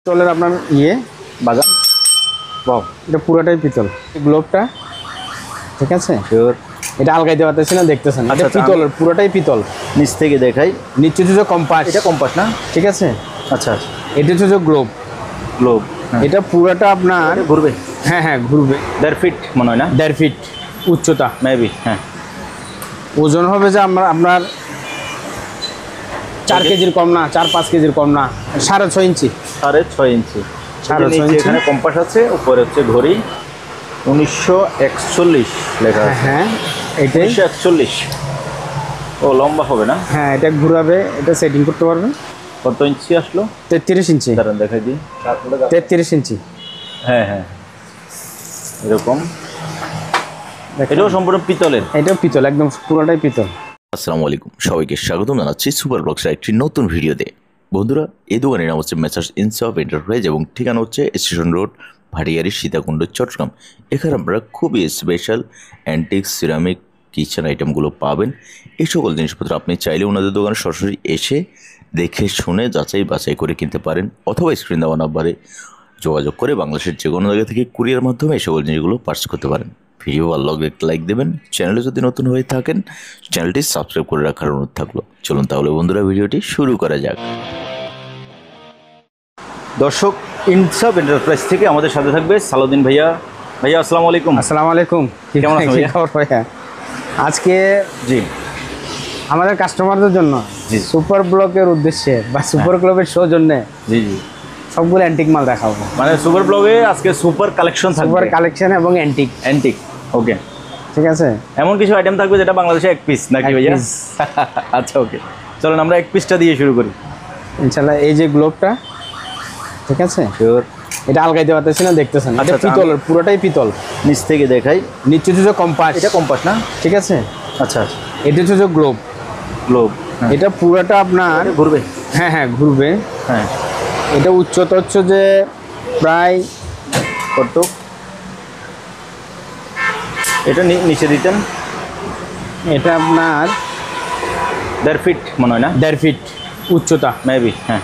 পিতলের আপনার বাগান বাহ, এটা পুরোটাই পিতল। গ্লোবটা ঠিক আছে, এটা আলগাই দেওয়া না, দেখতেছেন এটা পিতলের, পুরোটাই পিতল। নিচ থেকে দেখাই, নিচে হচ্ছে কম্পাস, এটা কম্পাস না, ঠিক আছে। আচ্ছা এটা হচ্ছে গ্লোব। গ্লোব এটা পুরোটা আপনার ঘুরবে, হ্যাঁ হ্যাঁ ঘুরবে। 1.5 ফিট মনে হয় না, 1.5 ফিট উচ্চতা মেবি। হ্যাঁ, ওজন হবে যে আপনার 4 কেজির কম না, 4-5 কেজির কম না, 6.5 ইঞ্চি। 6.5 ইঞ্চি। 6.5 নিচে এখানে কম্পাস আছে, উপরে হচ্ছে ঘড়ি। 1941 লেখা আছে। হ্যাঁ এটাই 1941। ও লম্বা হবে না? হ্যাঁ, এটা ঘুরাবে, এটা সেটিং করতে পারবেন। কত ইঞ্চি আসলো? 33 ইঞ্চি। দাঁড়ান দেখাই দিই। 33 ইঞ্চি। হ্যাঁ হ্যাঁ, এরকম। এটাও সম্পূর্ণ পিতলের। এটাও পিতল, একদম পুরোটাই পিতল। আসসালামু আলাইকুম, সবাইকে স্বাগতম জানাচ্ছি সুপার ব্লগসের একটি নতুন ভিডিওতে। বন্ধুরা, এই দোকানের নাম হচ্ছে মেসার্স ইনসাফ এন্টারপ্রাইজ এবং ঠিকানা হচ্ছে স্টেশন রোড, ভাটিয়ারি, সীতাকুণ্ড, চট্টগ্রাম। এখানে আপনারা খুবই স্পেশাল অ্যান্টিক সিরামিক কিচেন আইটেমগুলো পাবেন। এই সকল জিনিসপত্র আপনি চাইলে ওনাদের দোকানে সরাসরি এসে দেখে শুনে যাচাই বাছাই করে কিনতে পারেন, অথবা স্ক্রিন দেওয়া নাম্বারে যোগাযোগ করে বাংলাদেশের যে কোনো জায়গা থেকে কুরিয়ার মাধ্যমে এই সকল জিনিসগুলো পার্চেস করতে পারেন। ভিডিও ভালো লাগলে একটা লাইক দেবেন, চ্যানেলে যদি নতুন হয়ে থাকেন চ্যানেলটি সাবস্ক্রাইব করে রাখার অনুরোধ থাকলো। চলুন তাহলে বন্ধুরা ভিডিওটি শুরু করা যাক। দর্শক, ইনসাফ এন্টারপ্রাইজ থেকে আমাদের সাথে থাকবে সালাউদ্দিন ভাইয়া। ভাইয়া আসসালামু আলাইকুম। আসসালামু আলাইকুম, কেমন আছেন ভাইয়া? ভাইয়া আজকে জি, আমাদের কাস্টমারদের জন্য জি। সুপার ব্লকের উদ্দেশ্যে বা সুপার ক্লাবের সৌজন্যে জি জি, সবগুলো অ্যান্টিক মাল দেখাবো। মানে সুপার ব্লগে আজকে সুপার কালেকশন থাকবে, সুপার কালেকশন এবং অ্যান্টিক। অ্যান্টিক। ওকে, ঠিক আছে। এমন কিছু আইটেম থাকবে যেটা বাংলাদেশে এক পিস নাকি এক ভাইয়া? piece। আচ্ছা ওকে, চলুন আমরা এক পিসটা দিয়ে শুরু করি। ইনশাল্লাহ। এই যে গ্লোবটা ঠিক আছে, শিওর। এটা আলগাই দেওয়া না, দেখতেছেন এটা আচ্ছা, পিতলের, পুরোটাই পিতল। নিচ থেকে দেখাই, নিচে হচ্ছে কম্পাস, এটা কম্পাস না, ঠিক আছে। আচ্ছা এটা হচ্ছে গ্লোব। গ্লোব। এটা পুরোটা আপনার ঘুরবে, হ্যাঁ হ্যাঁ ঘুরবে। হ্যাঁ। এটা উচ্চতা হচ্ছে যে প্রায় কত? এটা নিচে দিতেন। এটা আপনার 1.5 ফিট মনে হয় না, 1.5 ফিট উচ্চতা। মেবি। হ্যাঁ,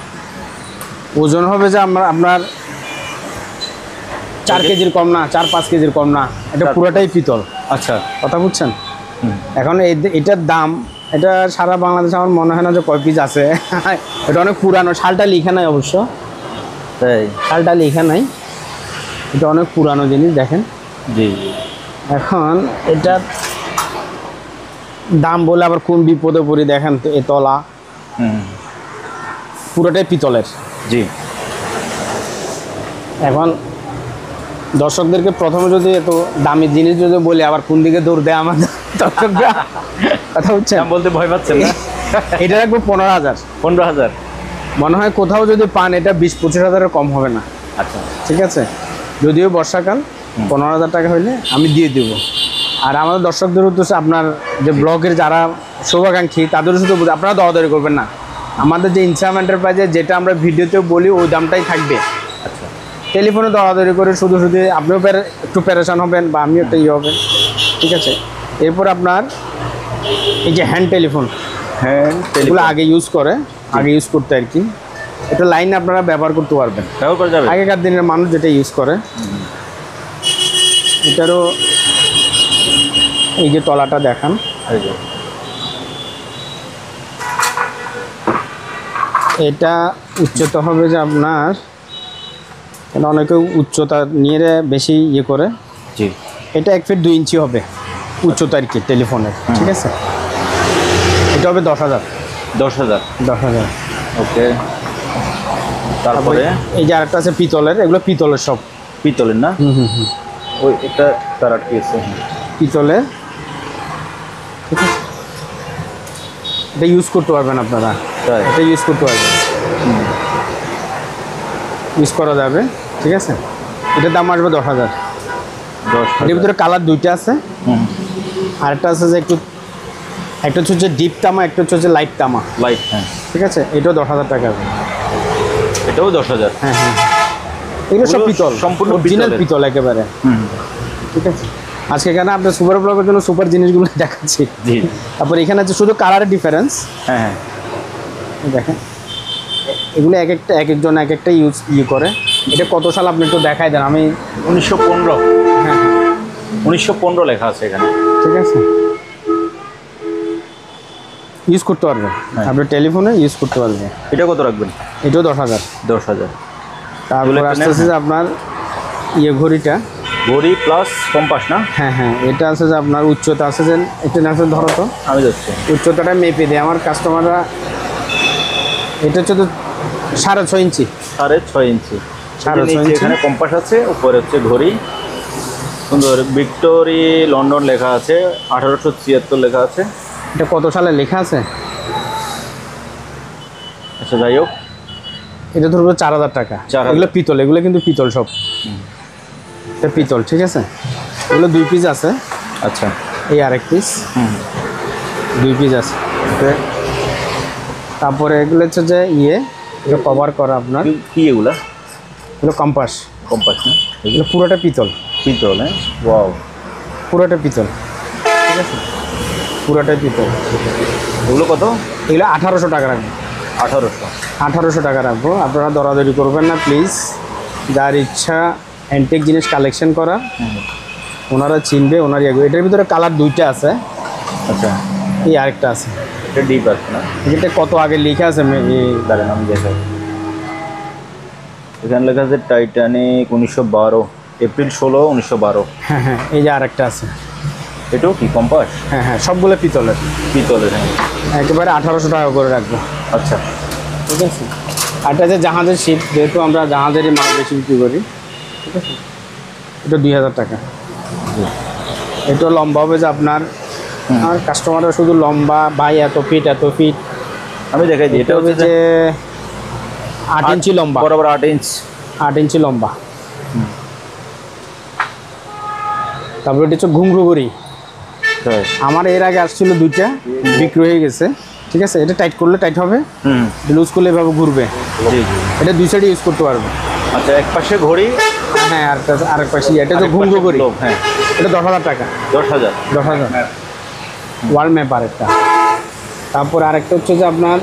ওজন হবে যে আপনার 4 কেজির কম না, 4-5 কেজির কম না, এটা পুরোটাই পিতল। আচ্ছা। কথা বুঝছেন? এখন এটার দাম, এটা সারা বাংলাদেশে আমার মনে হয় না যে কয় পিস আছে। এটা অনেক পুরানো, সালটা লেখা নাই অবশ্য, তাই? সালটা লেখা নাই। এটা অনেক পুরানো জিনিস, দেখেন। জি। এখন এটা দাম বলে আবার কোন বিপদে পড়ি, দেখেন তো এ তলা পুরোটাই পিতলের। জি। এখন দর্শকদেরকে প্রথমে যদি এত দামি জিনিস যদি বলি, আবার কোন দিকে দৌড় দেয় আমার দর্শকরা। কথা হচ্ছে দাম বলতে ভয় পাচ্ছেন না? এটা রাখবো 15,000। 15,000 মনে হয় কোথাও যদি পান এটা 20-25 হাজারের কম হবে না। আচ্ছা, ঠিক আছে। যদিও বর্ষাকাল, 15,000 টাকা হইলে আমি দিয়ে দেবো। আর আমাদের দর্শকদের উদ্দেশ্যে, আপনার যে ব্লগের যারা শুভাকাঙ্ক্ষী তাদেরও শুধু আপনারা দরদারি করবেন না। আমাদের যে ইনসাফ এন্টারপ্রাইজে যেটা আমরা ভিডিওতে বলি ওই দামটাই থাকবে। আচ্ছা। টেলিফোনে দরাদরি করে শুধু আপনিও একটু প্যারেশান হবেন বা আমিও একটা হবেন। ঠিক আছে। এরপর আপনার এই যে হ্যান্ড টেলিফোন, এগুলো আগে ইউজ করতে আর কি, এটা লাইন আপনারা ব্যবহার করতে পারবেন, ব্যবহার করা যাবে। আগেকার দিনের মানুষ যেটা ইউজ করে। এটারও এই যে তলাটা দেখান, এটা উচ্চতা হবে যে আপনার, এটা অনেকে উচ্চতা নিয়ে বেশি করে। জি। এটা 1 ফিট 2 ইঞ্চি হবে উচ্চতা আর কি টেলিফোনের। ঠিক আছে। এটা হবে 10,000। 10,000। ওকে। তারপরে এই যে আরেকটা আছে পিতলের, এগুলো পিতলের সব। পিতলের না? ওই একটা তার আটকে আছে, পিতলের। ঠিক আছে। এটা ইউজ করতে পারবেন আপনারা, এটা ইউজ করতে পারবেন, ইউজ করা যাবে। ঠিক আছে। এটার দাম আসবে 10,000। এর ভিতরে কালার 2টা আছে। আরেকটা আছে যে একটা হচ্ছে ডিপ তামা, একটা হচ্ছে লাইট তামা। লাইট, হ্যাঁ। ঠিক আছে। এটাও 10,000 টাকা। এটাও 10,000। হ্যাঁ হ্যাঁ, এগুলো সব পিতল, সম্পূর্ণ অরিজিনাল পিতল একেবারে। ঠিক আছে। আজকে এখানে আপনার সুপার ব্লগের জন্য সুপার জিনিসগুলো দেখাচ্ছি। জি। তারপর এখানে আছে শুধু কালারের ডিফারেন্স। হ্যাঁ হ্যাঁ, দেখেন এগুলো এক একজন এক একটা করে। এটা কত সাল আপনি একটু দেখাই দেন। আমি 1915। হ্যাঁ 1915 লেখা আছে এখানে। ঠিক আছে, ইউজ করতে পারবে আপনার টেলিফোনে ইউজ করতে পারবে। এটা কত রাখবেন? এটাও 10,000। 10,000। তারপরে আসতে যে আপনার ঘড়িটা, ঘড়ি প্লাস কম্পাস না? হ্যাঁ হ্যাঁ, এটা আছে যে আপনার উচ্চতা আছে যে একটু নাচে ধরো তো, আমি যাচ্ছি। উচ্চতাটা মেপে দেয় আমার কাস্টমাররা। এটা হচ্ছে তো 6.5 ইঞ্চি। 6.5 ইঞ্চি। 6.5 নিচে ইঞ্চি। এখানে কম্পাস আছে, উপরে হচ্ছে ঘড়ি। সুন্দর ভিক্টোরি লন্ডন লেখা আছে, 1876 লেখা আছে। এটা কত সালে লেখা আছে? আচ্ছা যাই হোক, এটা ধরবো 4,000 টাকা। 4,000। এগুলো পিতল, এগুলো কিন্তু পিতল সব। এটা পিতল, ঠিক আছে। এগুলো 2 পিস আছে। আচ্ছা। এই আরেক পিস, 2 পিস আছে। তারপরে এগুলো হচ্ছে যে এটা কভার করা আপনার, কি এগুলা? এগুলো কম্পাস। কম্পাস না? এগুলো পুরোটা পিতল। পিতল, হ্যাঁ। ওয়াও, পুরোটা পিতল, ঠিক আছে, পুরোটাই পিতল। এগুলো কত? এগুলো 1800 টাকা রাখবো। 1800। 1800 টাকা রাখবো। আপনারা দরাদরি করবেন না প্লিজ। যার ইচ্ছা অ্যান্টিক জিনিস কালেকশন করা, ওনারা চিনবে, ওনার এটার ভিতরে কালার 2টা আছে। আচ্ছা, এই আরেকটা আছে, এটা ডিপ আছে না? এটা কত আগে লেখা আছে দাঁড়ান আমি দেখাই। এখানে লেখা আছে টাইটানিক 1912, এপ্রিল 16, 1912। হ্যাঁ হ্যাঁ, এই যে আরেকটা আছে। এটাও কি কম্পাস? হ্যাঁ হ্যাঁ, সবগুলো পিতলের। পিতলের, হ্যাঁ। একেবারে 1800 টাকা করে রাখবো। আচ্ছা, ঠিক আছে। আর এটা যে জাহাজের শিপ, যেহেতু আমরা জাহাজেরই মাল বেশি বিক্রি করি, ঠিক আছে, এটা 2000 টাকা। এটা লম্বা হবে যে আপনার, আর কাস্টমাররা শুধু লম্বা, ভাই এত ফিট এত ফিট। আমি দেখাই দিই। এটা হবে যে 8 ইঞ্চি লম্বা, বরাবর 8 ইঞ্চ। 8 ইঞ্চি লম্বা। তারপরে এটা হচ্ছে ঘুংরু ঘড়ি। আমার এর আগে আসছিল 2টা, বিক্রি হয়ে গেছে। ঠিক আছে, এটা টাইট করলে টাইট হবে, লুজ করলে এভাবে ঘুরবে। এটা 2 সাইডে ইউজ করতে পারবে। আচ্ছা, এক পাশে ঘড়ি, হ্যাঁ, আরেক পাশে এটা তো ঘুংরু ঘড়ি। হ্যাঁ, এটা 10,000 টাকা। 10,000। 10,000 ওয়াল ম্যাপ আরেকটা। তারপর আরেকটা হচ্ছে যে আপনার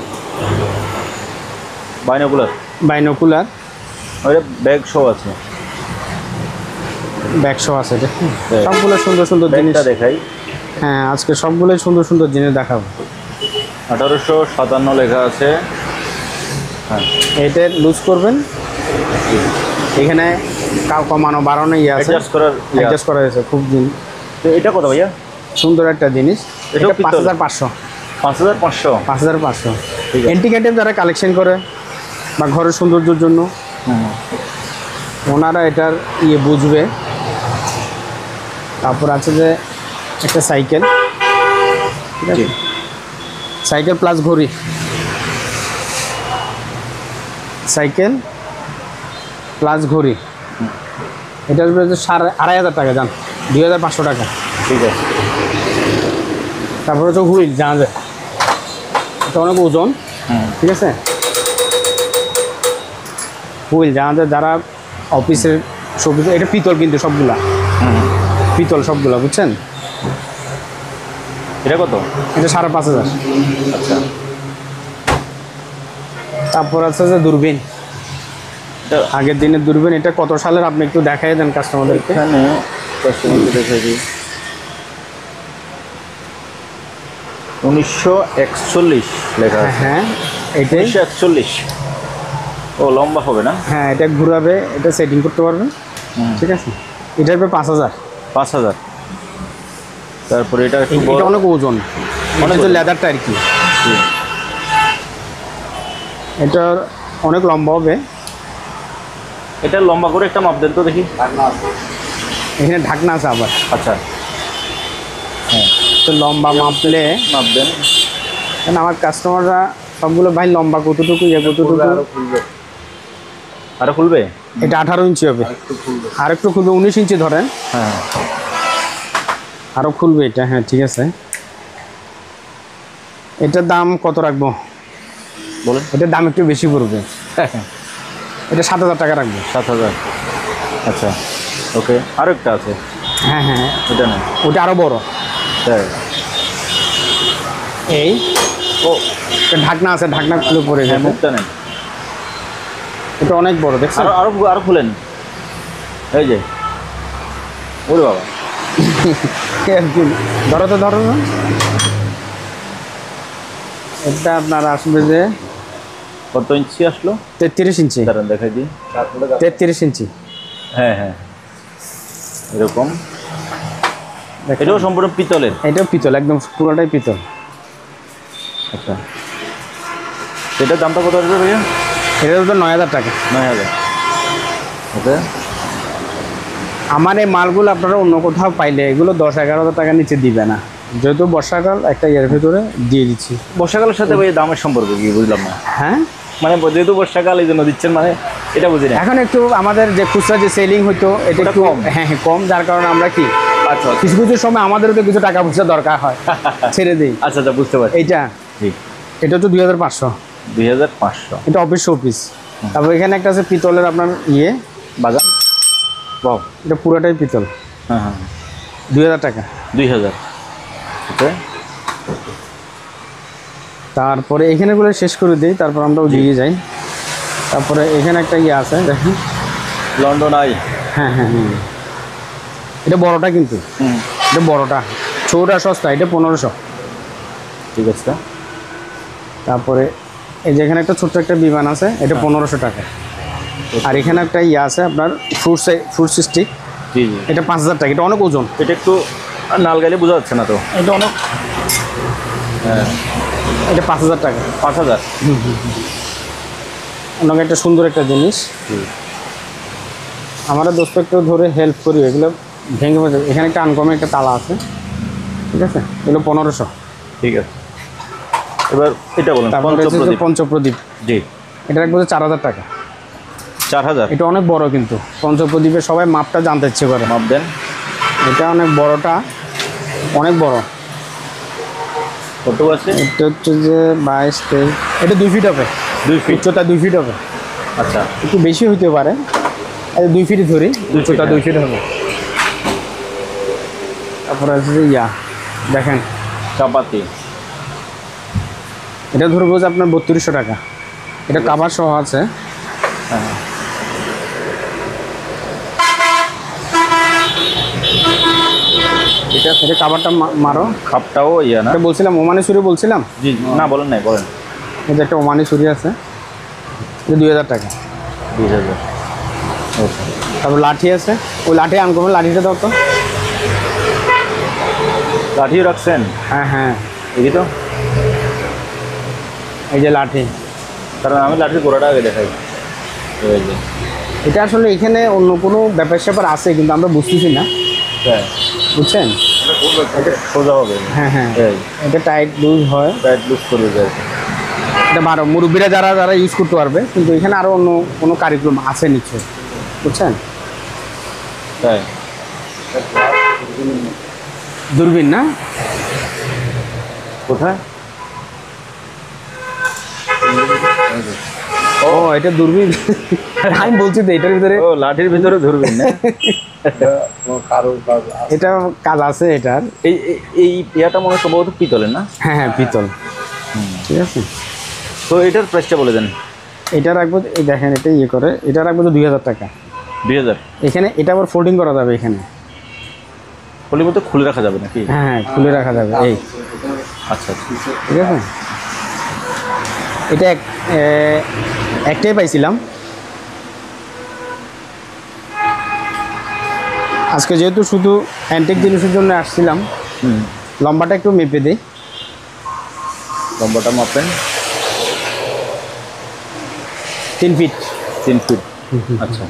বাইনোকুলার। বাইনোকুলার, ওটা ব্যাগ শো আছে, ব্যাকশো আছে। এটা সবগুলো সুন্দর সুন্দর জিনিস দেখাই। হ্যাঁ, আজকে সবগুলোই সুন্দর সুন্দর জিনিস দেখাবো। 1857 লেখা আছে। হ্যাঁ, এটা লুজ করবেন, এখানে কমানো বাড়ানো আছে, অ্যাডজাস্ট করা হয়েছে খুব তো এটা কত ভাইয়া? সুন্দর একটা জিনিস। এটা এটাও পিতল? 5500। 5500। 5500। ঠিক আছে। অ্যান্টিক আইটেম যারা কালেকশন করে বা ঘরের সৌন্দর্যের জন্য, ওনারা এটার বুঝবে। তারপর আছে যে একটা সাইকেল, ঠিক আছে, সাইকেল প্লাস ঘড়ি, সাইকেল প্লাস ঘড়ি। এটার উপরে 2,500 টাকা, যান 2,500 টাকা। ঠিক আছে। তারপরে হচ্ছে হুইল জাহাজে, এটা অনেক ওজন, ঠিক আছে। হুইল জাহাজে যারা অফিসের সবজি, এটা পিতল কিন্তু সবগুলা পিতল সবগুলা, বুঝছেন। এটা কত? এটা 5,500। আচ্ছা। তারপর আছে যে দূরবীন, আগের দিনের দূরবীন। এটা কত সালের আপনি একটু দেখাই দেন কাস্টমারদেরকে। এখানে কাস্টমারকে দেখাই দিই। 1941 লেখা আছে। হ্যাঁ, এটাই 1941। ও, লম্বা হবে না? হ্যাঁ, এটা ঘুরাবে, এটা সেটিং করতে পারবে, ঠিক আছে। এটা হবে 5,000। 5,000। তারপরে এটা একটু এটা অনেক ওজন, অনেক লেদারটা আর কি। এটা অনেক লম্বা হবে। এটা লম্বা করে একটা মাপ দেন তো দেখি। এখানে ঢাকনা আছে আবার। আচ্ছা, হ্যাঁ, তো লম্বা মাপলে মাপ দেন। কারণ আমার কাস্টমাররা সবগুলো, ভাই লম্বা কতটুকু, কতটুকু। আরো খুলবে? এটা 18 ইঞ্চি হবে, আর একটু খুলবে। 19 ইঞ্চি ধরেন, হ্যাঁ, আরও খুলবে এটা। হ্যাঁ, ঠিক আছে। এটার দাম কত রাখবো বলেন। এটার দাম একটু বেশি পড়বে। এটা 7,000 টাকা রাখবো। 7,000। আচ্ছা, ওকে। আরও একটা আছে। হ্যাঁ হ্যাঁ, এটা না, ওটা আরও বড়। তাই? এই ও, ঢাকনা আছে, ঢাকনা খুলে পড়ে হ্যাঁ, যাবে। মুখটা নেন। এটা অনেক বড় দেখছেন। আরো আরো খুলেন, এই যে ওরে বাবা, ধরো তো ধরো না। এটা আপনার আসবে যে কত ইঞ্চি আসলো? 33 ইঞ্চি। দাঁড়ান দেখাই দিই। 33 ইঞ্চি। হ্যাঁ হ্যাঁ, এরকম। এটাও সম্পূর্ণ পিতলের? এটাও পিতল, একদম পুরোটাই পিতল। আচ্ছা, এটার দামটা কত আসবে ভাইয়া? এটার তো 9000 টাকা। 9000। ওকে। আমার এই মালগুলো আপনারা অন্য কোথাও পাইলে এগুলো 10-11 টাকার নিচে দিবে না, যেহেতু বর্ষাকাল একটা ইয়ের ভিতরে দিয়ে দিচ্ছি। বর্ষাকালের সাথে ভাই দামের সম্পর্ক কি বুঝলাম না। হ্যাঁ, মানে যেহেতু বর্ষাকাল এই জন্য দিচ্ছেন, মানে এটা বুঝি না। এখন একটু আমাদের যে খুচরা যে সেলিং হইতো এটা ওটা একটু কম। হ্যাঁ কম, যার কারণে আমরা কি আচ্ছা কিছু কিছু সময় আমাদেরও তো কিছু টাকা পয়সা দরকার হয়, ছেড়ে দিই। আচ্ছা আচ্ছা, বুঝতে পারছি। এইটা জি, এটা তো 2500। 2500। এটা অফিস শোপিস। তারপর এখানে একটা আছে পিতলের আপনার ইয়ে বাজার। বাহ, এটা পুরোটাই পিতল। হ্যাঁ হ্যাঁ, 2000 টাকা। 2000। ওকে। তারপরে এখানেগুলো শেষ করে দিই, তারপর আমরা দিয়ে যাই। তারপরে এখানে একটা ইয়ে আছে দেখেন, লন্ডন আই। হ্যাঁ হ্যাঁ হ্যাঁ, এটা বড়টা কিন্তু, হুম, এটা বড়টা, ছোটটা সস্তা, এটা 1500। ঠিক আছে। তারপরে এই যে এখানে একটা ছোট্ট একটা বিমান আছে, এটা 1500 টাকা। আর এখানে একটা ইয়ে আছে আপনার ফ্রুটস স্টিক, জি জি, এটা 5000 টাকা। এটা অনেক ওজন, এটা একটু নাল গাইলে বোঝা যাচ্ছে না তো। এটা অনেক, হ্যাঁ, এটা 5000 টাকা। 5000। অনেক একটা সুন্দর একটা জিনিস। আমরা দোস্ত একটু ধরে হেল্প করি, এগুলো ভেঙে ভেঙে। এখানে একটা আনকমন একটা তালা আছে, ঠিক আছে, এগুলো 1500। ঠিক আছে, এবার এটা বলুন। তারপরে পঞ্চপ্রদীপ। পঞ্চপ্রদীপ, জি, এটা রাখবো 4000 টাকা। 4000। এটা অনেক বড় কিন্তু পঞ্চপ্রদীপের সবাই মাপটা জানতে ইচ্ছে করে। মাপ দেন। এটা অনেক বড়টা, অনেক বড়। কত আছে? এটা হচ্ছে যে 22-23, এটা 2 ফিট হবে। 2 ফিট। উচ্চতা 2 ফিট হবে, আচ্ছা, একটু বেশি হইতে পারে। এটা 2 ফিটই ধরি, উচ্চতা 2 ফিট হবে। তারপরে আছে যে ইয়া দেখেন, চাপাতি। এটা ধরবো যে আপনার 3200 টাকা। এটা কাভার সহ আছে। হ্যাঁ, এটা কাভারটা মারো। খাপটাও ইয়া না? এটা বলছিলাম ওমানি ছুরি বলছিলাম। জি, না বলেন নাই, বলেন। এই যে একটা ওমানি ছুরি আছে, এটা 2000 টাকা। 20,000। ওকে। তারপর লাঠি আছে, ওই লাঠি আনকমন লাঠিটা দাও তো। লাঠিও রাখছেন? হ্যাঁ হ্যাঁ, দেখি তো। এই যে লাঠি। কারণ আমি লাঠির গোড়াটা আগে দেখাই। এই যে এটা আসলে এখানে অন্য কোনো ব্যাপার স্যাপার আছে, কিন্তু আমরা বুঝতেছি না, হ্যাঁ, বুঝছেন। এটা সোজা হবে। হ্যাঁ হ্যাঁ, এই এটা টাইট লুজ হয়। টাইট লুজ করে যায়। এটা ভালো মুরব্বীরা যারা যারা ইউজ করতে পারবে, কিন্তু এখানে আরও অন্য কোনো কারিকুলাম আছে নিশ্চয়, বুঝছেন। তাই দূরবীন না? কোথায়? ও এটা দূরবীন। আমি বলছি তো এটার ভিতরে, ও, লাঠির ভিতরে ধরবেন না? এটা কাজ আছে এটার। এই এই ইয়াটা মনে হয় সম্ভবত পিতলের না? হ্যাঁ হ্যাঁ, পিতল। ঠিক আছে, তো এটার প্রাইসটা বলে দেন। এটা রাখবো, এই দেখেন এটা ইয়ে করে, এটা রাখবো তো 2000 টাকা। 2000। এখানে এটা আবার ফোল্ডিং করা যাবে এখানে। ফলির মতো খুলে রাখা যাবে নাকি? হ্যাঁ হ্যাঁ, খুলে রাখা যাবে। এই আচ্ছা আচ্ছা, ঠিক আছে, এটা একটাই পাইছিলাম আজকে, যেহেতু শুধু অ্যান্টিক জিনিসের জন্য আসছিলাম। হুম, লম্বাটা একটু মেপে দিই। লম্বাটা মাপেন। 3 ফিট। 3 ফিট। আচ্ছা,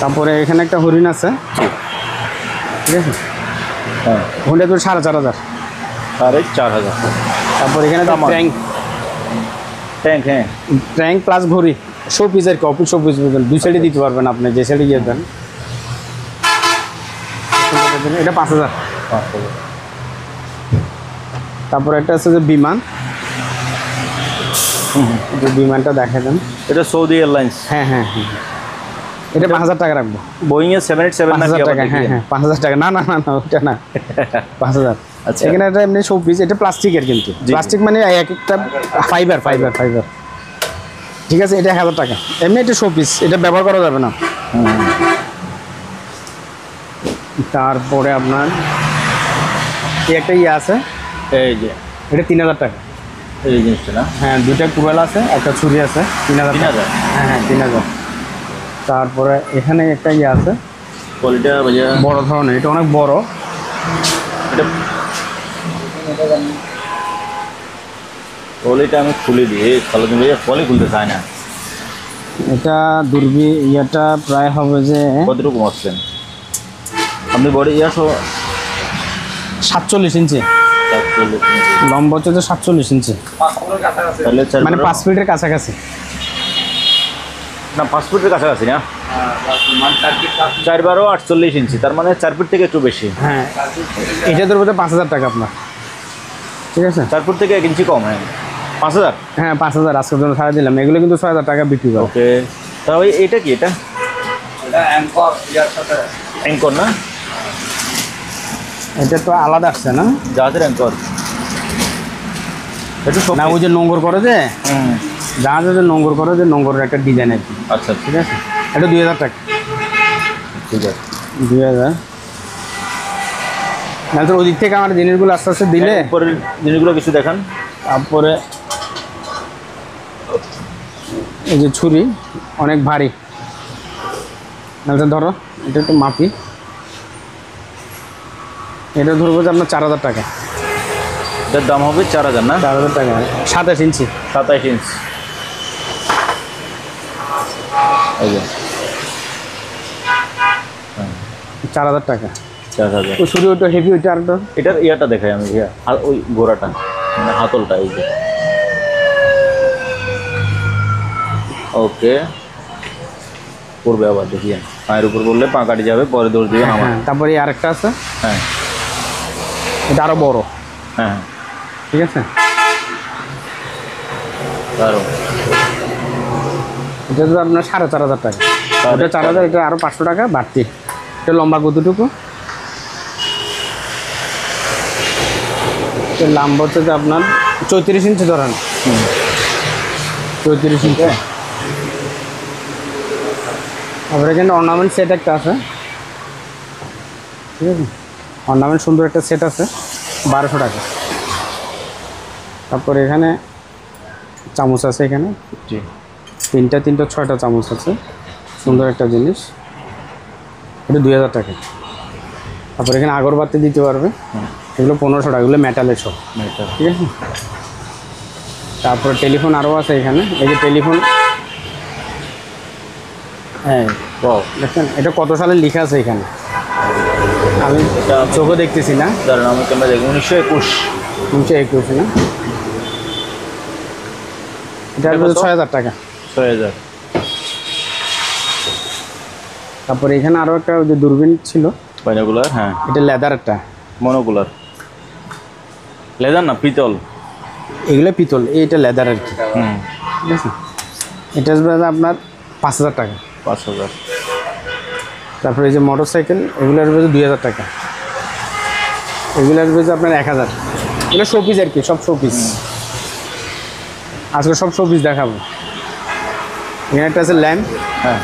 তারপরে এখানে একটা হরিণ আছে, ঠিক আছে, হ্যাঁ, হরিণটা তো 4500। 4000। তারপর এখানে একটা কামান। Tank, tank. হ্যাঁ, ট্যাঙ্ক প্লাস ঘড়ি, শো পিস আর কি, অফিস শো পিস বলবেন। 2 সাইডে দিতে পারবেন আপনি, যে সাইডে গিয়ে দেন। এটা 5000। 5000। তারপর একটা আছে যে বিমান, যে বিমানটা দেখা দেন। এটা সৌদি এয়ারলাইন্স। হ্যাঁ হ্যাঁ হ্যাঁ, এটা 5000 টাকা রাখবো। বোয়িং এর 787 নাকি? 5000 টাকা, হ্যাঁ হ্যাঁ, 5000 টাকা। না না না না, ওটা না, 5000। আচ্ছা। এখানে একটা এমনি শো পিস, এটা প্লাস্টিকের, কিন্তু প্লাস্টিক মানে এক একটা ফাইবার। ঠিক আছে, এটা 1000 টাকা। এমনি এটা শোপিস, এটা ব্যবহার করা যাবে না। তারপরে আপনার এই একটা ইয়ে আছে, এই যে এটা 3000 টাকা। এই জিনিসটা না? হ্যাঁ, দুইটা কুড়াল আছে, একটা ছুরি আছে, 3000 টাকা। 3000? হ্যাঁ 3000। তারপরে এখানে একটা ইয়ে আছে কোয়ালিটা ভাইয়া বড় ধরনের, এটা অনেক বড়। এটা কোয়ালিটা আমি খুলে দিই, সালাদিন ভাইয়া কলই খুলতে চায় না। এটা ইয়েটা প্রায় হবে যে কতটুকু মারছেন আপনি? বডি 47 ইঞ্চি, 47 লম্বা হচ্ছে যে 47 ইঞ্চি, তাহলে মানে 5 ফিটের কাছাকাছি। না 5 ফুটের কাছাকাছি না, 4 12 48 ইঞ্চি, তার মানে 4 ফুট থেকে একটু বেশি। হ্যাঁ, এটা ধরবো 5000 টাকা আপনার, ঠিক আছে? 4 ফুট থেকে 1 ইঞ্চি কম। হ্যাঁ 5000। হ্যাঁ 5000 আজকের জন্য ছাড়া দিলাম। এগুলো কিন্তু 6000 টাকা বিক্রি করে। ওকে, তাহলে এটা কি? এটা অ্যাঙ্কর না? এটা তো আলাদা আসছে না? জাহাজের অ্যাঙ্কর একটু না, ওই যে নোংর করে যে জাহাজে যে নোংর করে যে নোংরের একটা ডিজাইন আর কি। আচ্ছা ঠিক আছে, এটা 2000 টাকা। ঠিক আছে, 2000। না তো ওই দিক থেকে আমার জিনিসগুলো আস্তে আস্তে দিলে পরের জিনিসগুলো কিছু দেখান। তারপরে এই যে ছুরি অনেক ভারী, নাহলে ধরো এটা একটু মাপি, এটা ধরবো যে আপনার 4000 টাকা। এটার দাম হবে 4000 না? 4000 টাকা, 27 ইঞ্চি। 27 ইঞ্চি। এই যে 4000 টাকা। 4000। ওই ছুরি ওইটা হেভি, ওইটা আর এটার ইয়াটা দেখাই আমি ভাইয়া, আর ওই গোড়াটা মানে হাতলটা। এই যে ওকে, পড়বে আবার দেখিয়ে, পায়ের উপর পড়লে পা কাটি যাবে, পরে দৌড় দিবেন আমার। হ্যাঁ, তারপরে এই আরেকটা আছে, হ্যাঁ এটা আরো বড়, হ্যাঁ ঠিক আছে? আরো এটা তো আপনার 4500 টাকা। এটা 4000, এটা আরো 500 টাকা বাড়তি। এটা লম্বা কতটুকু? এটা লম্বা হচ্ছে যে আপনার 34 ইঞ্চি ধরেন, 34 ইঞ্চি। তারপরে এখানে অর্নামেন্ট সেট একটা আছে, ঠিক আছে? অর্নামেন্ট সুন্দর একটা সেট আছে, 1200 টাকা। তারপরে এখানে চামচ আছে, এখানে জি 3টা 6টা চামচ আছে, সুন্দর একটা জিনিস, এটা 2000 টাকা। তারপরে এখানে আগরবাতি দিতে পারবে, এগুলো 1500 টাকা, এগুলো মেটালের সব, ঠিক আছে? তারপরে টেলিফোন আরও আছে এখানে, এই যে টেলিফোন, হ্যাঁ দেখেন এটা কত সালে লেখা আছে এখানে, আমি চোখে দেখতেছি না। দাঁড়ান আমি ক্যামেরা দেখি, 1921। 1921 না? এটা 6000 টাকা। 6000। তারপরে এখানে আরও একটা ওই যে দূরবীন ছিল, বাইনোকুলার। হ্যাঁ এটা লেদার একটা, মনোকুলার। লেদার না পিতল? এগুলো পিতল, এইটা লেদার আর কি, ঠিক আছে? এটা আসবে আপনার 5000 টাকা। 5000। তারপরে এই যে মোটর সাইকেল, এগুলো আসবে 2000 টাকা। এগুলো আসবে আপনার 1000। এগুলো শোপিস আর কি, সব শোপিস। আজকে সব শোপিস দেখাবো। এখানে একটা আছে ল্যাম্প, হ্যাঁ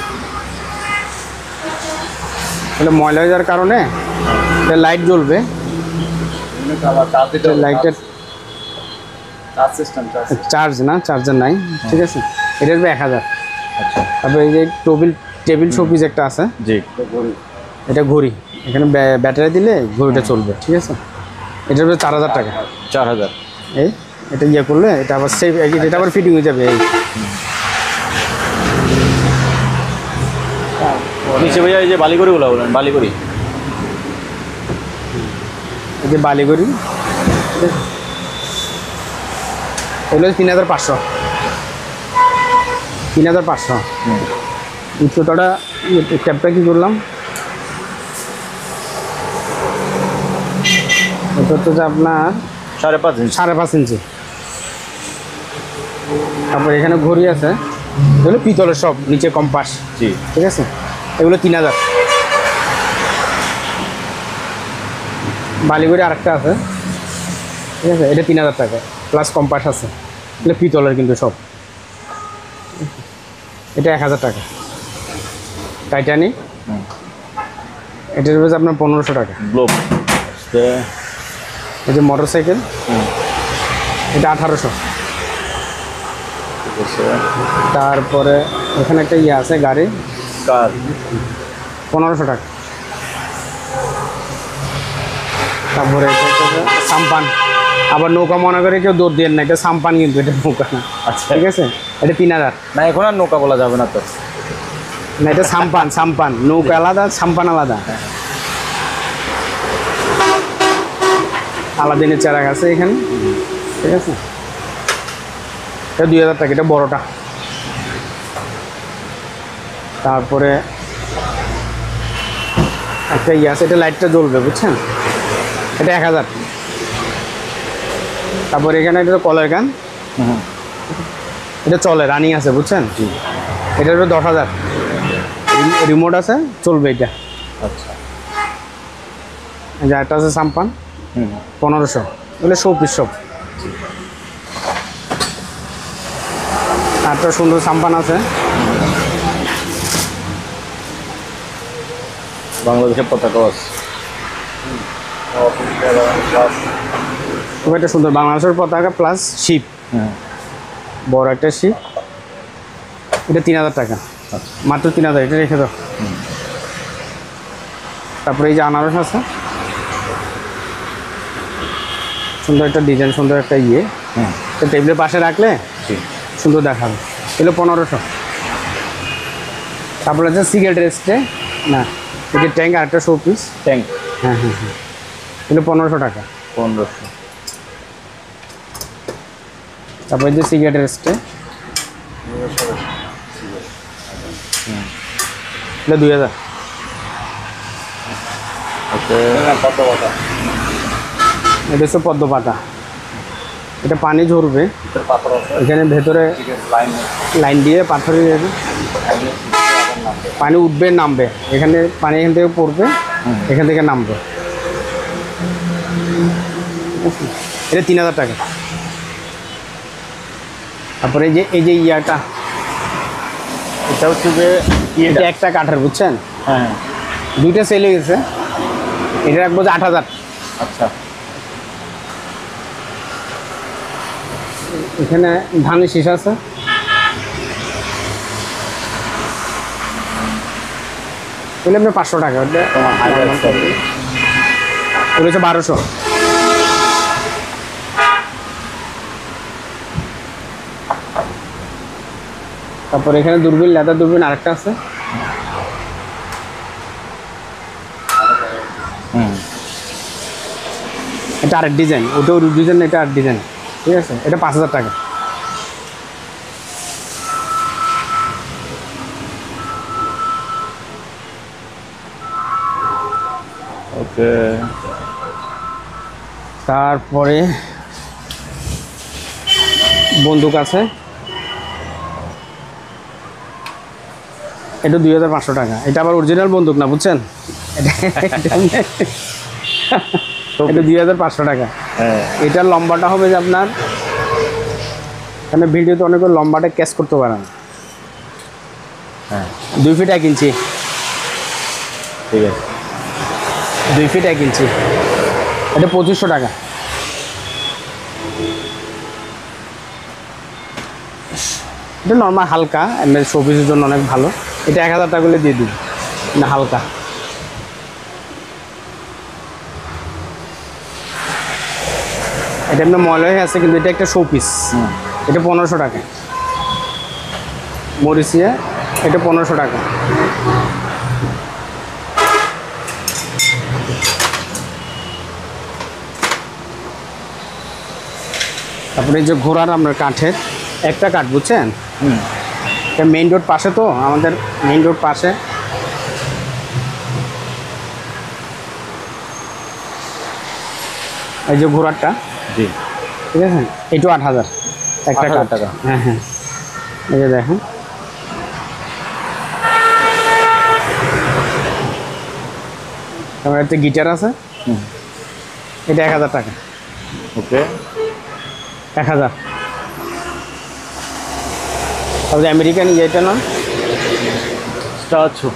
এটা ময়লা হয়ে যাওয়ার কারণে এটা লাইট জ্বলবে, লাইটের চার্জ না, চার্জার নাই, ঠিক আছে? এটা আসবে 1000। আচ্ছা তারপরে এই যে টেবিল শোপিস একটা আছে, জি। এটা ঘড়ি, এখানে ব্যাটারি দিলে ঘড়িটা চলবে, ঠিক আছে? এটা আসবে 4000 টাকা। 4000। এই এটা ইয়ে করলে এটা আবার সেফ, এটা আবার ফিটিং হয়ে যাবে। এই নিচে ভাইয়া এই যে বালিগড়িগুলো বলেন, বালিগড়ি। এই যে বালিগড়ি, এগুলো 3500। 3500। উচ্চতাটা ক্যাপটা কী করলাম, এটা হচ্ছে যে আপনার 5.5 ইঞ্চি। 5.5 ইঞ্চি। তারপর এখানে ঘড়ি আছে, এগুলো পিতলের সব, নিচে কম্পাস, জি ঠিক আছে? এগুলো 3000। বালিগড়ি আরেকটা আছে, ঠিক আছে? এটা 3000 টাকা, প্লাস কম্পাস আছে, এগুলো পিতলের কিন্তু সব। এটা 1000 টাকা। টাইটানিক এটার রয়েছে আপনার 1500 টাকা। গ্লোব এই যে মোটরসাইকেল এটা 1800। ঠিক আছে। তারপরে এখানে একটা ইয়ে আছে গাড়ি, কার 1500 টাকা। তারপরে এটা হচ্ছে সাম্পান, আবার নৌকা মনে করে কেউ দৌড় দিয়ে না, এটা সাম্পান কিন্তু এটা নৌকা না। আচ্ছা ঠিক আছে, এটা 3000। না এখন আর নৌকা বলা যাবে না তো। না এটা সাম্পান, সাম্পান নৌকা আলাদা, সাম্পান আলাদা। আলাদিনের চারাক আছে এখানে। ঠিক আছে, এটা 2000 টাকা, এটা বড়টা। তারপরে একটা ইয়ে আছে, এটা লাইটটা জ্বলবে বুঝছেন, এটা 1000। তারপরে এখানে এটা কলের গান, এটা চলে রানিং আছে বুঝছেন, এটা হলো 10,000। রিমোট আছে, চলবে এটা। আচ্ছা এই যে একটা আছে সাম্পান 1500, এগুলো শোপিস সব। একটা সুন্দর সাম্পান আছে, বাংলাদেশের পতাকা আছে। খুব একটা সুন্দর বাংলাদেশের পতাকা প্লাস শিপ, বড় একটা শিপ। এটা 3000 টাকা, মাত্র 3000, এটা রেখে দাও। তারপরে এই যে আনারস আছে, সুন্দর একটা ডিজাইন, সুন্দর একটা ইয়ে, তো টেবিলের পাশে রাখলে সুন্দর দেখাবে। এগুলো 1500। তারপরে আছে সিগারেট রেস্টে, না এই যে ট্যাঙ্ক, আর একটা শো পিস ট্যাঙ্ক। হ্যাঁ হ্যাঁ হ্যাঁ, এগুলো 1500 টাকা। 1500। তারপরে যে সিগারেট রেস্টে, এটা 2000। ওকে কত কথা এটা হচ্ছে পদ্ম পাতা, এটা পানি ঝরবে পাথর আছে এখানে ভেতরে, লাইন লাইন দিয়ে পাথরে যাবে, পানি উঠবে নামবে, এখানে পানি এখান থেকে পড়বে, এখান থেকে নামবে। এটা 3000 টাকা। তারপরে এই যে ইয়াটা, এটা হচ্ছে যে এটা একটা কাঠের বুঝছেন, হ্যাঁ দুইটা সেল হয়ে গেছে, এটা রাখবো যে 8000। আচ্ছা এখানে ধানের শীষ আছে, বলে আপনার 500 টাকা। ওটা তোমার হাজার ওটা হচ্ছে 1200। তারপর এখানে দূরবীন, লেদার দূরবীন আরেকটা আছে, এটা আরেক ডিজাইন, ওটাও ডিজাইন, এটা আর ডিজাইন। ঠিক আছে, এটা 5000 টাকা। ওকে তারপরে বন্দুক আছে, এটা 2500 টাকা। এটা আবার অরিজিনাল বন্দুক না বুঝছেন, এটা 2500 টাকা। হ্যাঁ এটার লম্বাটা হবে যে আপনার, এখানে ভিডিওতে অনেক লম্বাটা ক্যাচ করতে পারেন, হ্যাঁ 2 ফিট 1 ইঞ্চি, ঠিক আছে 2 ফিট 1 ইঞ্চি, এটা 2500 টাকা। এটা নর্মাল হালকা, এমনি শোপিসের জন্য অনেক ভালো। এটা 1000 টাকা করে দিয়ে দিন না, হালকা। এটা এমনি ময়লা হয়ে আছে, কিন্তু এটা একটা শোপিস, এটা 1500 টাকা। মরিচিয়া, এটা 1500 টাকা। তারপরে এই যে ঘোড়ার আপনার কাঠের একটা কাঠ বুঝছেন, এটা মেইন রোড পাশে, তো আমাদের মেইন রোড পাশে। এই যে ঘোড়ারটা, জি ঠিক আছে, এটু 8000 একটা 8000 কাঠ। টাকা। হ্যাঁ হ্যাঁ, এই যে দেখেন, তারপরে একটা গিটার আছে, এটা 1000 টাকা। ওকে 1000। তারপরে আমেরিকান, এটা না পিস্তাচো।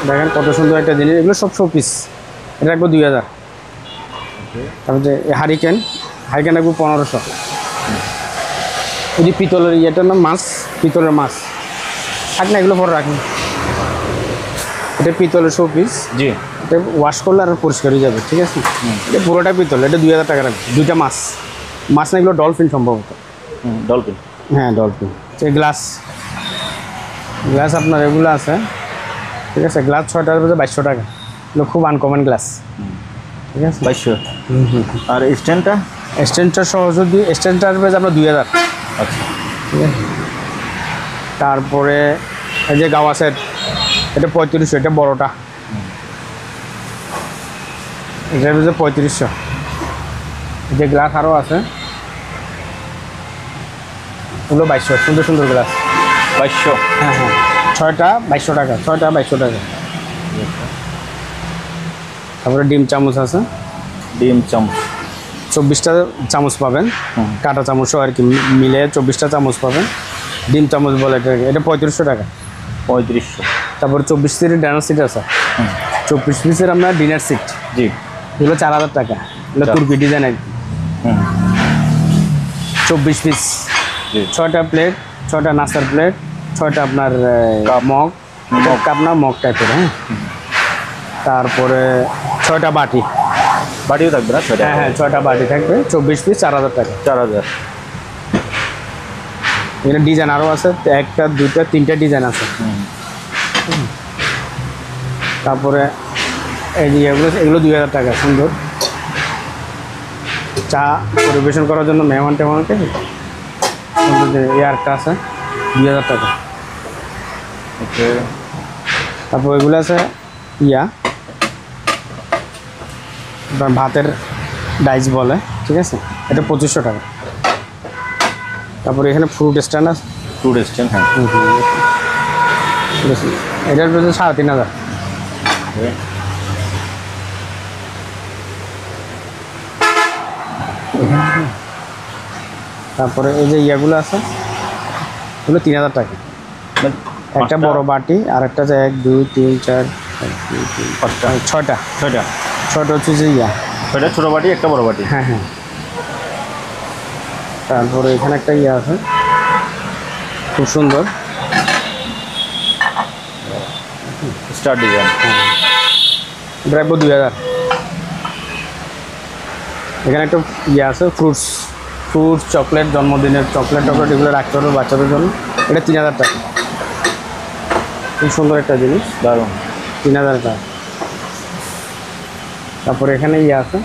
দেখেন কত সুন্দর একটা জিনিস, এগুলো সব শোপিস। এটা রাখবো 2000। তারপর যে হারিকেন রাখবো 1500। এই যে পিতলের ইয়েটার নাম মাছ, পিতলের মাছ থাক না, এগুলো পরে রাখুন। এটা পিতলের শোপিস, জি। এটা ওয়াশ করলে আর পরিষ্কার হয়ে যাবে, ঠিক আছে। এটা পুরোটা পিতল, এটা 2000 টাকা রাখবে। দুইটা মাছ, মাছ না এগুলো ডলফিন সম্ভবত। ডলফিন, হ্যাঁ ডলফিন। এই গ্লাস, গ্লাস আপনার এগুলো আছে, ঠিক আছে। গ্লাস 6টার মধ্যে 2200 টাকা। এগুলো খুব আনকমন গ্লাস, ঠিক আছে। 2200। আর স্ট্যান্ডটা? স্ট্যান্ডটা সহ যদি স্ট্যান্ডটার বেজ আপনার 2000। আচ্ছা, ঠিক আছে। তারপরে এই যে গাওয়া সেট, এটা 3500, এটা বড়টা। এটার বেজে 3500। এই যে গ্লাস আরও আছে, এগুলো 2200। সুন্দর সুন্দর গ্লাস। 2200। হ্যাঁ হ্যাঁ, 6টা 2200 টাকা, 6টা 2200 টাকা। তারপরে ডিম চামচ আছে, ডিম চামচ 24টা চামচ পাবেন, কাঁটা চামচ আর কি মিলে 24টা চামচ পাবেন। ডিম চামচ বলে এটাকে, এটা 3500 টাকা। 3500। তারপর 24 সিটের ডিনার সিট আছে, 24 পিসের আপনার ডিনার সিট, জি। এগুলো 4000 টাকা। এগুলো তুর্কি ডিজাইন আর কি। 24 পিস, জি। 6টা প্লেট, 6টা নাস্তার প্লেট, 6টা আপনার মগ, কাপ না মগ টাইপের। হ্যাঁ, তারপরে 6টা বাটি। বাটিও থাকবে না? হ্যাঁ হ্যাঁ, 6টা বাটি থাকবে। 24 পিস 4000 টাকা। 4000। এখানে ডিজাইন আরও আছে, 1টা 2টা 3টা ডিজাইন আছে। তারপরে এই যে এগুলো 2000 টাকা। সুন্দর চা পরিবেশন করার জন্য মেহমান টেহমানকে সুন্দর যে এয়ারটা আছে, 2000 টাকা। ওকে। তারপর এগুলো আছে ভাতের ডাইস বলে, ঠিক আছে। এটা 2500 টাকা। তারপরে এখানে ফ্রুট স্ট্যান্ড আছে, ফ্রুট স্ট্যান্ড, হ্যাঁ। এটার বেজে 3500। তারপরে এই যে ইয়াগুলো আছে, এগুলো 3000 টাকা। একটা বড় বাটি, আর একটা যে 1 2 3 4 6টা 6টা হচ্ছে যে 6টা ছোটো বাটি, একটা বড় বাটি। হ্যাঁ হ্যাঁ। তারপরে এখানে একটা আছে, খুব সুন্দর স্টার ডিজাইন। এটা রাখবো 2000। এখানে একটা আছে ফ্রুটস, চকলেট, জন্মদিনের চকলেট এগুলো রাখতে হবে বাচ্চাদের জন্য। এটা 3000 টাকা। খুব সুন্দর একটা জিনিস, দারুণ। 3000 টাকা। তারপরে এখানে আছে,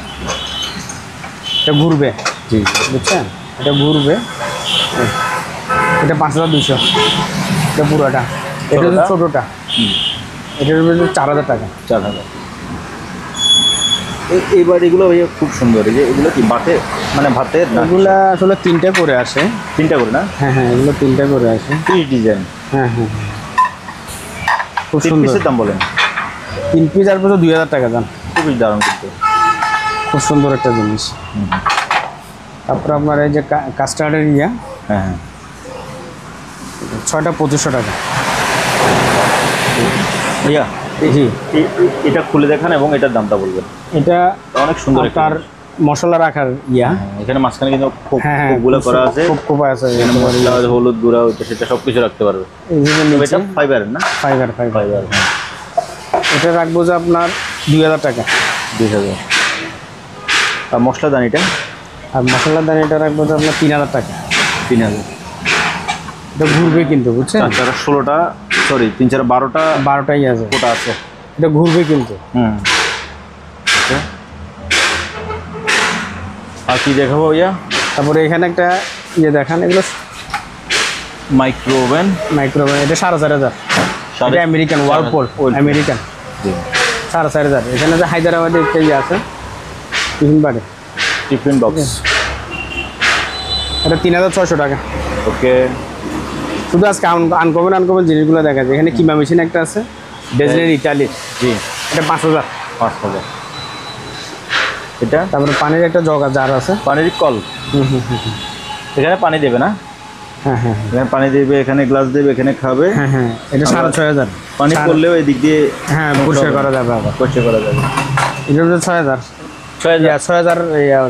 এটা ঘুরবে, জি। বুঝছেন, এটা ঘুরবে। এটা 5200, এটা পুরোটা। এটা হচ্ছে ছোটোটা, এটার 4000 টাকা। 4000। এই বাড়িগুলো ভাইয়া খুব সুন্দর। এই যে এগুলো কি বাতে, মানে ভাতের না? এগুলা আসলে 3টে করে আসে। 3টা করে না? হ্যাঁ হ্যাঁ, এগুলো 3টে করে আসে। Piece design. হ্যাঁ হ্যাঁ, খুব 3 সুন্দর। পিসের দাম বলেন? 3 পিস আর 2000 টাকা দাম। খুবই দারুণ কিন্তু, খুব সুন্দর একটা জিনিস। তারপর আপনার এই যে কাস্টার্ডের হ্যাঁ হ্যাঁ, 6টা 2500 টাকা। ভাইয়া জি, এটা খুলে দেখান এবং এটার দামটা বলবেন। এটা অনেক সুন্দর একটা তার মশলা রাখার এখানে মাঝখানে কিন্তু হ্যাঁ হ্যাঁ, খোপগুলো করা আছে, খোপ আছে। এখানে মশলা, হলুদ গুঁড়া, ওইটা সেটা সব কিছু রাখতে পারবে। এই যে তবে নিচে এটা ফাইবারের না? ফাইবার। ফাইবার, হ্যাঁ। এটা রাখবো যে আপনার 2000 টাকা। 2000। আর মশলাদানিটা? আর মশলার দানিটা রাখবো যে আপনার 3000 টাকা। 3000। এটা ঘুরবে কিন্তু, বুঝছেন। 4 16টা, সরি 3 4 12টা 12টাই আছে, কোটা আছে। এটা ঘুরবে কিন্তু। আর কি দেখাবো ভাইয়া? তারপরে এখানে একটা দেখান, এগুলো মাইক্রো ওভেন। এটা 4500। এটা আমেরিকান, ওয়ার্লপুল আমেরিকান, 4500। এখানে যে হায়দ্রাবাদের একটা আছে টিফিন বক্স, এটা 3600 টাকা। ওকে। শুধু আজকে আনকমন জিনিসগুলো দেখা যায়। এখানে কিমা মেশিন একটা আছে, ডেজনের ইটালির, জি। এটা 5000। 5000। এটা তারপরে পানির একটা জার আছে, পানির কল। এখানে পানি দেবে না? হ্যাঁ হ্যাঁ এখানে পানি দেবে, এখানে গ্লাস দেবে, এখানে খাবে। হ্যাঁ হ্যাঁ, এটা 6500। পানি পড়লেও এই দিক দিয়ে হ্যাঁ পরিষ্কার করা যাবে আবার। পরিষ্কার করা যাবে। এটা হচ্ছে 6000। 6000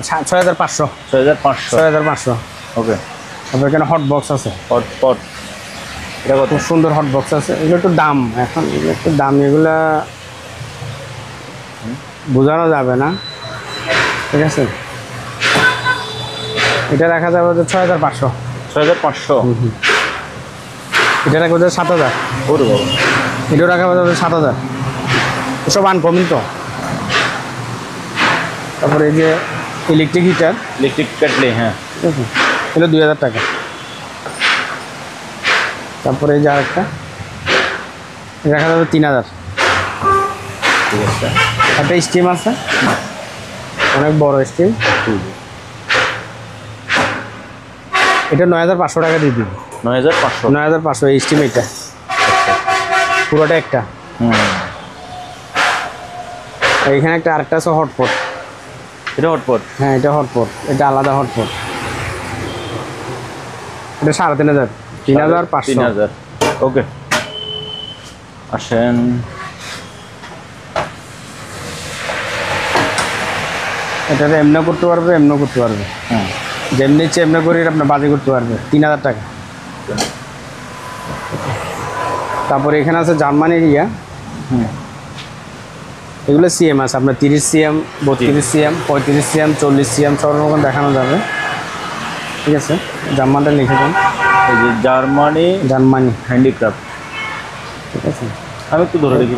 6500। 6500 6500। ওকে। তারপর এখানে হট বক্স আছে, হট পট, এটা কত? খুব সুন্দর হট বক্স আছে। এগুলো একটু দাম, এখন এগুলো একটু দাম, এগুলা বোঝানো যাবে না, ঠিক আছে। এটা রাখা যাবে 6500। 6500। এটা রাখা যাবে 7000। ওরে বাবা, এটাও রাখা যাবে 7000। এসব আনকমন তো। তারপরে এই যে ইলেকট্রিক হিটার, ইলেকট্রিক কেটলি, হ্যাঁ ঠিক আছে, এগুলো 2000 টাকা। তারপরে এই যে আরেকটা রাখা যাবে 3000। ঠিক আছে। একটা স্টিম আছে, অনেক বড় স্টিম, এটা 9500 টাকা দিয়ে দিবি। 9500। 9500 এই স্টিম, এটা পুরোটা একটা। আর এখানে একটা আরেকটা আছে হটপট। এটা হটপট? হ্যাঁ এটা হটপট, এটা আলাদা হটপট। এটা 3500। 3500। 3000। ওকে, আসেন। এটা এমনি করতে পারবে, এমনি করতে পারবে, যেমনি ইচ্ছে এমনি করে আপনার বাজি করতে পারবে। 3000 টাকা। তারপরে এখানে আছে জার্মানির ইয়া, এগুলো সিএম আছে আপনার 30 সিএম, 32 সিএম, 35 সিএম, 40 সিএম, সব রকম দেখানো যাবে, ঠিক আছে। জার্মানটা লিখে দেন, এই যে জার্মানি হ্যান্ডিক্রাফট, ঠিক আছে। আমি একটু ধরে দেখি।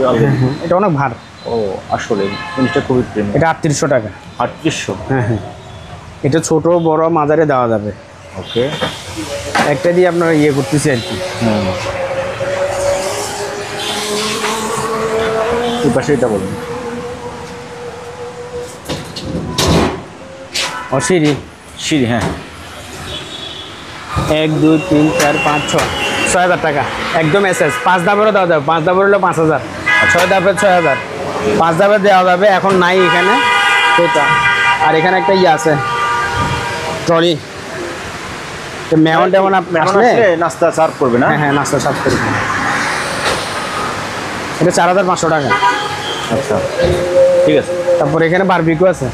এটা অনেক ভার। ও আসলে জিনিসটা খুবই প্রিমিয়াম। এটা 3800 টাকা। 3800। হ্যাঁ হ্যাঁ, এটা ছোট বড় মাঝারে দেওয়া যাবে। ওকে, একটা দিয়ে আপনারা ইয়ে করতেছি আর কি। এই পাশে এটা বলুন। অসিরি সিঁড়ি, হ্যাঁ। 1 2 3 4 5 6 6000 টাকা একদম এসএস। 5 ধাপেরও দেওয়া যাবে, 5 ধাপের হলো 5000, 6 ধাপের 6000, 5 ধাপের দেওয়া যাবে। এখন নাই এখানে সেটা। আর এখানে একটা ইয়ে আছে ট্রলি, মেহমান টেমন আসলে নাস্তা সার্ভ করবে না? হ্যাঁ হ্যাঁ, নাস্তা সার্ভ করি। এটা 4500 টাকা। আচ্ছা, ঠিক আছে। তারপর এখানে বারবিকিউ আছে,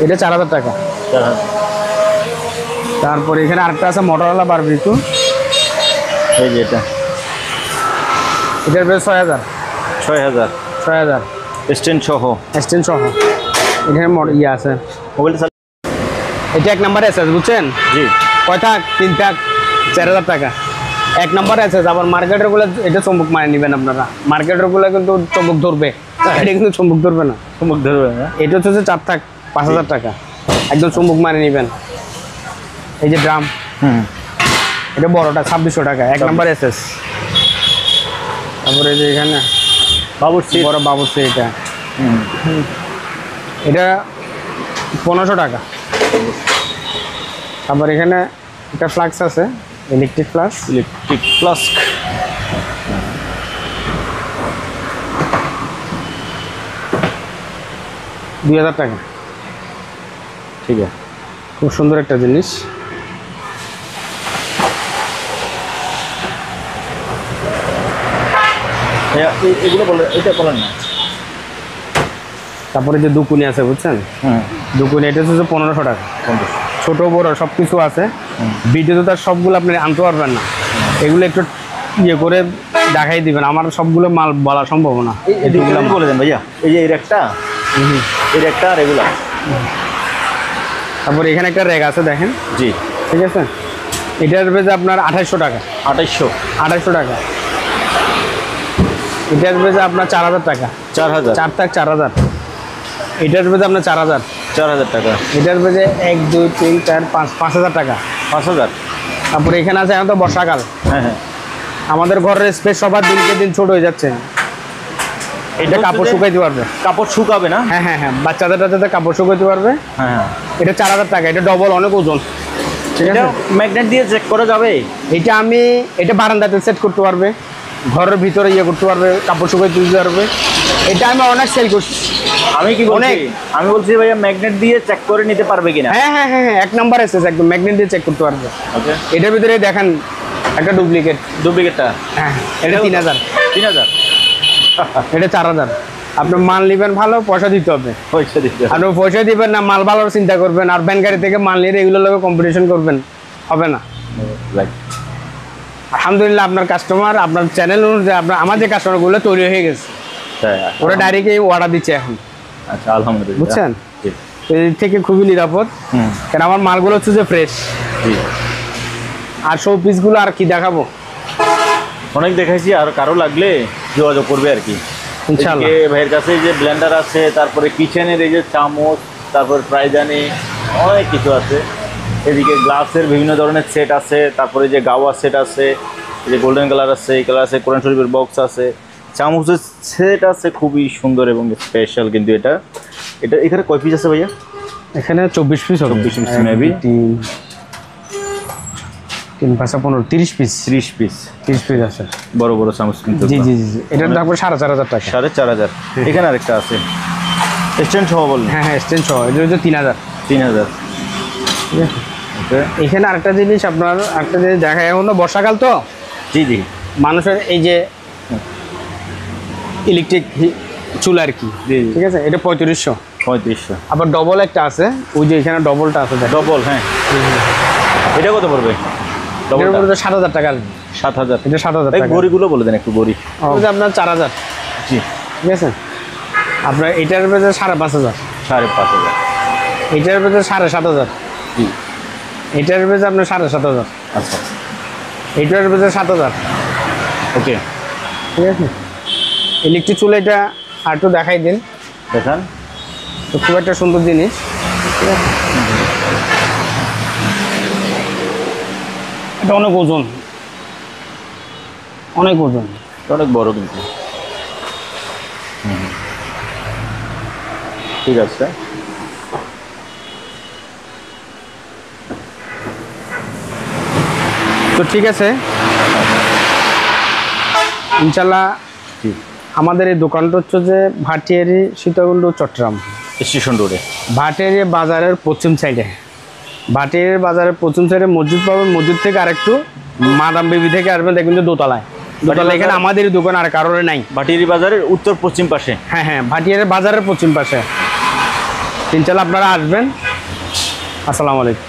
এটা 4000 টাকা। তারপরে এখানে আরেকটা আছে মোটরওয়ালা বারবিকিউ, এই যে এটার বেশ 6000। 6000 স্ট্যান্ড সহ, স্ট্যান্ড সহ। এখানে ইয়ে আছে, মোবাইলটা। এটা 1 নাম্বার এসএস, বুঝছেন? জি। কয় থাক? 3 থাক, 4000 টাকা 1 নাম্বার এসএস। আবার মার্কেটের গুলো এটা চম্বুক মানে নেবেন আপনারা, মার্কেটের গুলো কিন্তু চম্বুক ধরবে, এটা কিন্তু চম্বুক ধরবে না, চুমুক ধরবে না। এটা হচ্ছে 4 থাক 5000 টাকা, একদম চম্বুক মানে নেবেন। এই যে ড্রাম, এটা বড়টা 2600 টাকা 1 নাম্বার এসএস। তারপরে এই যে এখানে বাবুর্চি, বড় বাবুর্চি, এটা 1500 টাকা। আবার এখানে একটা ফ্লাক্স আছে, ইলেকট্রিক ফ্লাক্স, ইলেকট্রিক ফ্লাস্ক, 2000 টাকা। ঠিক আছে, খুব সুন্দর একটা জিনিস। এগুলো বলে, এটা বলেন না। তারপরে যে দুকুনি আছে, বুঝছেন? দুকুনি, এটা হচ্ছে 1500 টাকা। ছোট বড় সব কিছু আছে। ভিডিওতে তার সবগুলো আপনি আনতে পারবেন না, এগুলো একটু ইয়ে করে দেখাই দিবেন, আমার সবগুলো মাল বলা সম্ভব না। এগুলো বলে দেন ভাইয়া। এই যে এর একটা, আর এগুলা। তারপরে এখানে একটা র্যাক আছে, দেখেন। জি, ঠিক আছে, এটার বেজে আপনার 2800 টাকা। 2800 টাকা। এটার বেজে আপনার 4000 টাকা। 4000, 4 থাক 4000। এটার বেজে আপনার 4000 টাকা। এটার বেজে 1 2 3 4 5 5000 টাকা। 5000। তারপরে এখানে আছে, এখন তো বর্ষাকাল, হ্যাঁ, আমাদের ঘরের স্পেস সবার দিনকে দিন ছোট হয়ে যাচ্ছে। এটা কাপড় শুকাইতে পারবে, কাপড় শুকাবে না? হ্যাঁ হ্যাঁ হ্যাঁ, বাচ্চাদের কাপড় শুকাইতে পারবে। হ্যাঁ, এটা 4000 টাকা, এটা ডবল, অনেক ওজন, ঠিক আছে। ম্যাগনেট দিয়ে চেক করা যাবে? এটা বারান্দাতে সেট করতে পারবে, ঘরের ভিতরে ইয়ে করতে পারবে, কাপড় শুকাইতে দিতে পারবে। এটা আমি অনেক সেল করছি, আমি কি বলছি, আমি বলছি ভাইয়া ম্যাগনেট দিয়ে চেক করে নিতে পারবে কিনা? হ্যাঁ হ্যাঁ হ্যাঁ হ্যাঁ, 1 নাম্বার এসেছে, একদম ম্যাগনেট দিয়ে চেক করতে পারবে। ওকে, এটার ভিতরে দেখেন একটা ডুপ্লিকেট। ডুপ্লিকেটটা হ্যাঁ, এটা 3000, 3000 এটা 4000। আপনি মাল নেবেন ভালো, পয়সা দিতে হবে। পয়সা দিতে হবে। আপনি পয়সা দিবেন না, মাল ভালো চিন্তা করবেন, আর ব্যাংক গাড়ি থেকে মাল নিয়ে এগুলোর লগে কম্পিটিশন করবেন, হবে না। Right. আলহামদুলিল্লাহ আপনার কাস্টমার, আপনার চ্যানেল অনুযায়ী আপনার আমার যে কাস্টমারগুলো তৈরি হয়ে গেছে, তাই, ওরা ডাইরেক্ট এই অর্ডার দিচ্ছে এখন, আচ্ছা আলহামদুলিল্লাহ। বুঝছেন? জি, তো এই থেকে খুবই নিরাপদ, হুম, কারণ আমার মালগুলো হচ্ছে যে ফ্রেশ। জি। আর শো পিসগুলো আর কি দেখাবো, অনেক দেখাইছি, আর কারো লাগলে যোগাযোগ করবে আর কি। ইনশাআল্লাহ। এদিকে ভাইয়ের কাছে যে ব্লেন্ডার আছে, তারপরে কিচেনের এই যে চামচ, তারপর ফ্রাইজানি, অনেক কিছু আছে। এদিকে গ্লাসের বিভিন্ন ধরনের সেট আছে, তারপরে যে গাওয়া সেট আছে, এই যে গোল্ডেন কালার আছে, এই কালার আছে, কোরআন শরীফের বক্স আছে, চামচের সেট আছে, খুবই সুন্দর এবং স্পেশাল। কিন্তু এটা এটা এখানে কয় পিস আছে ভাইয়া? এখানে 24 পিস হবে। 24 piece maybe। 3 5 15 30 piece, 30 piece 30 piece আছে। বড় বড় চামচ কিন্তু। জি জি জি, এটার দাম 4500 টাকা। 4500। এখানে আরেকটা আছে স্ট্যান্ড সহ বললেন? হ্যাঁ হ্যাঁ, স্ট্যান্ড সহ, এটা হচ্ছে 3000। 3000। ঠিক আছে। ওকে, এখানে আরেকটা জিনিস আপনার, একটা জিনিস দেখায়, এখন তো বর্ষাকাল তো জি জি, মানুষের এই যে ইলেকট্রিক চুলা আর কি, জি জি। ঠিক আছে, এটা 3500। 3500। আবার ডবল একটা আছে, ওই যে এখানে ডবলটা আছে, দেখেন। ডবল, হ্যাঁ। এটা কত পড়বে? এটার ডবলটা উপরে তো 7000 টাকা আসবে। 7000। এটা 7000 এই টাকা। গড়িগুলো বলে দেন একটু, গড়ি। ওটা আপনার 4000, জি, ঠিক আছে। আপনার এটার ভেতরে 5500, 5500। এটার ভেতরে 7500, জি, এটার ভেতরে আপনার 7500, আচ্ছা, এটার ভেতরে 7000, ওকে। ঠিক আছে। ইলেকট্রিক চুলা এটা আর একটু দেখাই দিন, দেখান। তো খুব একটা সুন্দর জিনিস, ঠিক আছে। এটা অনেক ওজন, অনেক ওজন। এটা অনেক বড় কিন্তু। ঠিক আছে। তো ঠিক আছে, ইনশাল্লাহ। জি, আমাদের এই দোকানটা হচ্ছে যে ভাটিয়ারি, সীতাকুণ্ড, চট্টগ্রাম। স্টেশন রোডে। ভাটিয়ারি বাজারের পশ্চিম সাইডে, ভাটিয়ারি বাজারের পশ্চিম সাইডে মসজিদ পাবেন, মসজিদ থেকে আরেকটু মাদাম বেবি থেকে আসবেন, দেখবেন যে দোতলায়, দোতলায় এখানে আমাদেরই দোকান, আর কারোর নাই। ভাটিয়ারি বাজারের উত্তর পশ্চিম পাশে। হ্যাঁ হ্যাঁ, ভাটিয়ারি বাজারের পশ্চিম পাশে। ইনশাল্লাহ আপনারা আসবেন। আসসালামু আলাইকুম।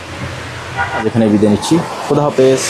আজ এখানে বিদায় নিচ্ছি। খোদা হাফেজ।